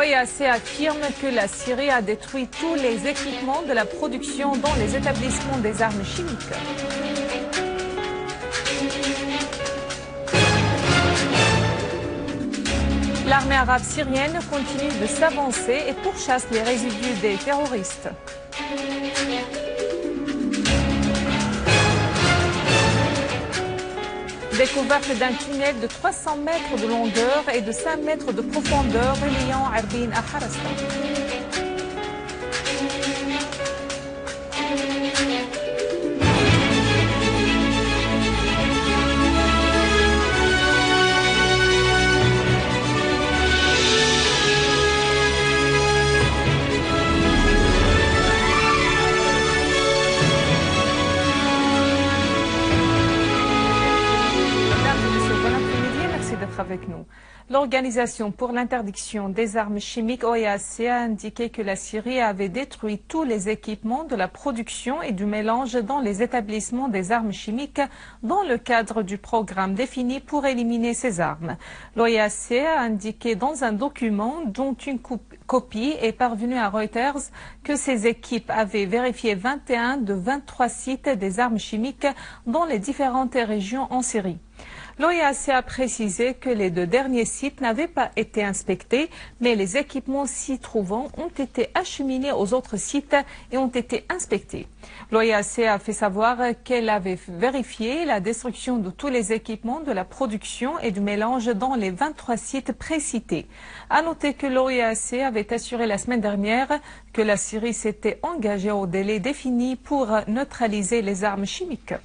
L'OIAC affirme que la Syrie a détruit tous les équipements de la production dans les établissements des armes chimiques. L'armée arabe syrienne continue de s'avancer et pourchasse les résidus des terroristes. Découverte d'un tunnel de 300 mètres de longueur et de 5 mètres de profondeur reliant Arbin à Harasta. Avec nous. L'Organisation pour l'interdiction des armes chimiques OIAC a indiqué que la Syrie avait détruit tous les équipements de la production et du mélange dans les établissements des armes chimiques dans le cadre du programme défini pour éliminer ces armes. L'OIAC a indiqué dans un document dont une copie est parvenue à Reuters que ces équipes avaient vérifié 21 de 23 sites des armes chimiques dans les différentes régions en Syrie. L'OIAC a précisé que les 2 derniers sites n'avaient pas été inspectés, mais les équipements s'y trouvant ont été acheminés aux autres sites et ont été inspectés. L'OIAC a fait savoir qu'elle avait vérifié la destruction de tous les équipements de la production et du mélange dans les 23 sites précités. À noter que l'OIAC avait assuré la semaine dernière que la Syrie s'était engagée au délai défini pour neutraliser les armes chimiques.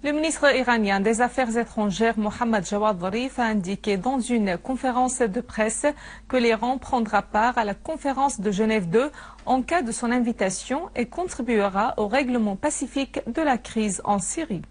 Le ministre iranien des Affaires étrangères Mohammad Jawad Zarif a indiqué dans une conférence de presse que l'Iran prendra part à la conférence de Genève 2 en cas de son invitation et contribuera au règlement pacifique de la crise en Syrie.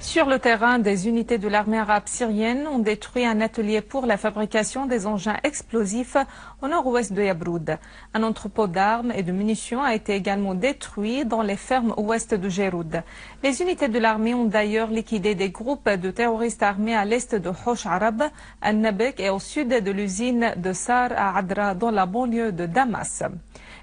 Sur le terrain, des unités de l'armée arabe syrienne ont détruit un atelier pour la fabrication des engins explosifs au nord-ouest de Yabroud. Un entrepôt d'armes et de munitions a été également détruit dans les fermes ouest de Jairoud. Les unités de l'armée ont d'ailleurs liquidé des groupes de terroristes armés à l'est de Hosh Arab, à Nabek et au sud de l'usine de Sar à Adra dans la banlieue de Damas.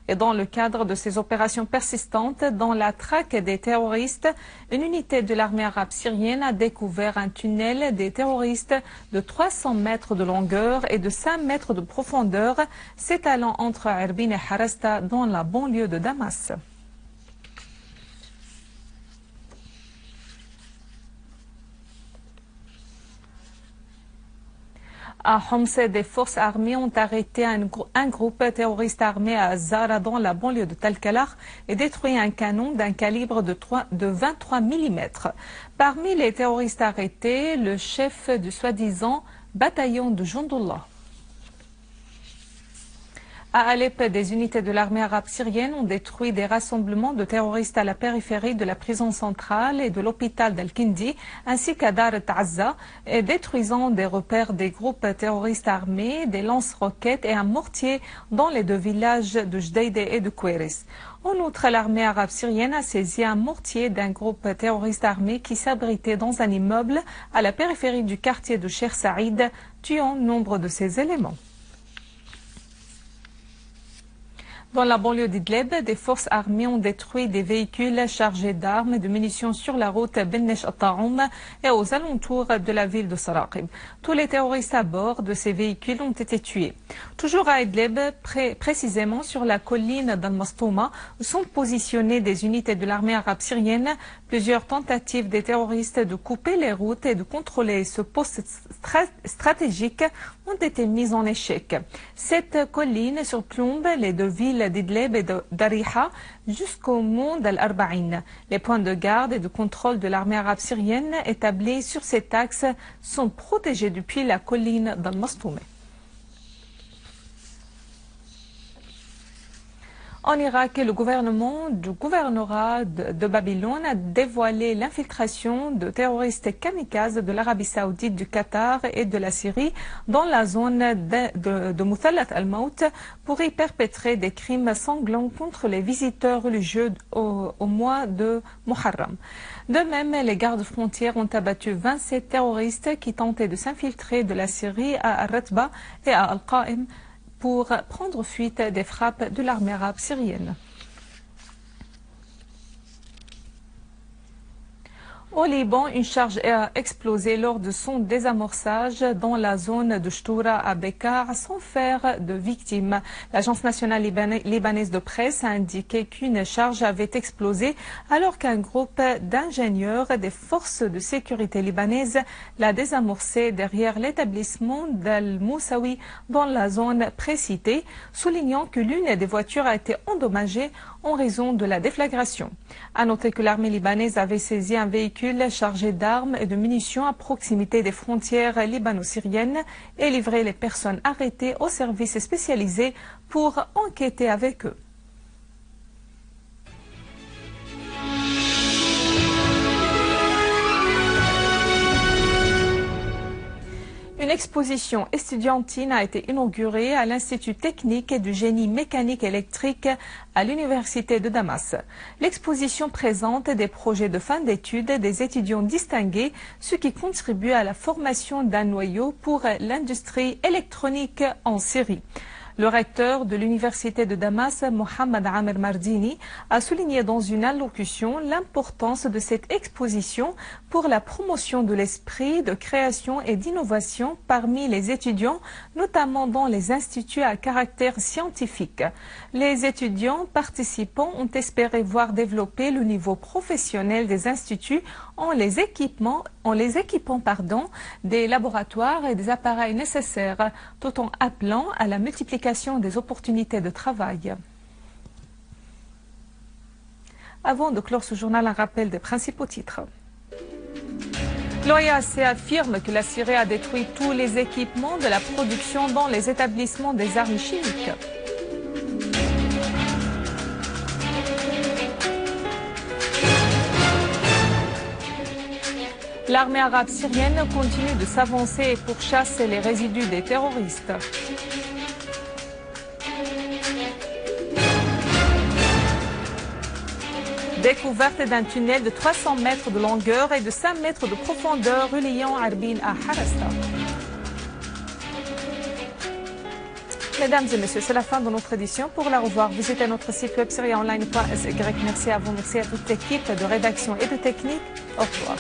Et dans le cadre de ces opérations persistantes dans la traque des terroristes, une unité de l'armée arabe syrienne a découvert un tunnel des terroristes de 300 mètres de longueur et de 5 mètres de profondeur s'étalant entre Arbin et Harasta dans la banlieue de Damas. À Homs, des forces armées ont arrêté un groupe terroriste armé à Zara dans la banlieue de Talkalar et détruit un canon d'un calibre de 23 mm. Parmi les terroristes arrêtés, le chef du soi-disant bataillon de Jundullah. À Alep, des unités de l'armée arabe syrienne ont détruit des rassemblements de terroristes à la périphérie de la prison centrale et de l'hôpital d'Al-Kindi, ainsi qu'à Dar Ta'azza, et détruisant des repères des groupes terroristes armés, des lance-roquettes et un mortier dans les 2 villages de Jdeide et de Kouéris. En outre, l'armée arabe syrienne a saisi un mortier d'un groupe terroriste armé qui s'abritait dans un immeuble à la périphérie du quartier de Cher Saïd, tuant nombre de ses éléments. Dans la banlieue d'Idlib, des forces armées ont détruit des véhicules chargés d'armes et de munitions sur la route Bennesh-Taoum et aux alentours de la ville de Saraqib. Tous les terroristes à bord de ces véhicules ont été tués. Toujours à Idlib, précisément sur la colline d'Al-Mastouma, sont positionnées des unités de l'armée arabe syrienne Plusieurs tentatives des terroristes de couper les routes et de contrôler ce poste stratégique ont été mises en échec. Cette colline surplombe les deux villes d'Idlib et d'Ariha jusqu'au mont d'Al-Arba'in. Les points de garde et de contrôle de l'armée arabe syrienne établis sur cet axe sont protégés depuis la colline d'Al-Mastoumeh. En Irak, le gouvernement du gouvernorat de Babylone a dévoilé l'infiltration de terroristes kamikazes de l'Arabie Saoudite, du Qatar et de la Syrie dans la zone de Muthallat al-Maut pour y perpétrer des crimes sanglants contre les visiteurs religieux au mois de Muharram. De même, les gardes frontières ont abattu 27 terroristes qui tentaient de s'infiltrer de la Syrie à Al-Ratba et à Al-Qa'im pour prendre fuite des frappes de l'armée arabe syrienne. Au Liban, une charge a explosé lors de son désamorçage dans la zone de Shtoura à Bekaa sans faire de victimes. L'agence nationale libanaise de presse a indiqué qu'une charge avait explosé alors qu'un groupe d'ingénieurs des forces de sécurité libanaises l'a désamorcé derrière l'établissement d'Al-Moussaoui dans la zone précitée, soulignant que l'une des voitures a été endommagée en raison de la déflagration. À noter que l'armée libanaise avait saisi un véhicule chargé d'armes et de munitions à proximité des frontières libano-syriennes et livré les personnes arrêtées aux services spécialisés pour enquêter avec eux. Une exposition estudiantine a été inaugurée à l'Institut technique et du génie mécanique électrique à l'Université de Damas. L'exposition présente des projets de fin d'études des étudiants distingués, ce qui contribue à la formation d'un noyau pour l'industrie électronique en Syrie. Le recteur de l'Université de Damas, Mohamed Amer Mardini, a souligné dans une allocution l'importance de cette exposition pour la promotion de l'esprit de création et d'innovation parmi les étudiants, notamment dans les instituts à caractère scientifique. Les étudiants participants ont espéré voir développer le niveau professionnel des instituts en les équipant des laboratoires et des appareils nécessaires, tout en appelant à la multiplication des opportunités de travail. Avant de clore ce journal, un rappel des principaux titres. L'OIAC affirme que la Syrie a détruit tous les équipements de la production dans les établissements des armes chimiques. L'armée arabe syrienne continue de s'avancer et pourchasse les résidus des terroristes. Découverte d'un tunnel de 300 mètres de longueur et de 5 mètres de profondeur reliant Arbin à Harasta. Mesdames et messieurs, c'est la fin de notre édition. Pour la revoir, visitez notre site web syriaonline.sy. Merci à vous, merci à toute l'équipe de rédaction et de technique. Au revoir.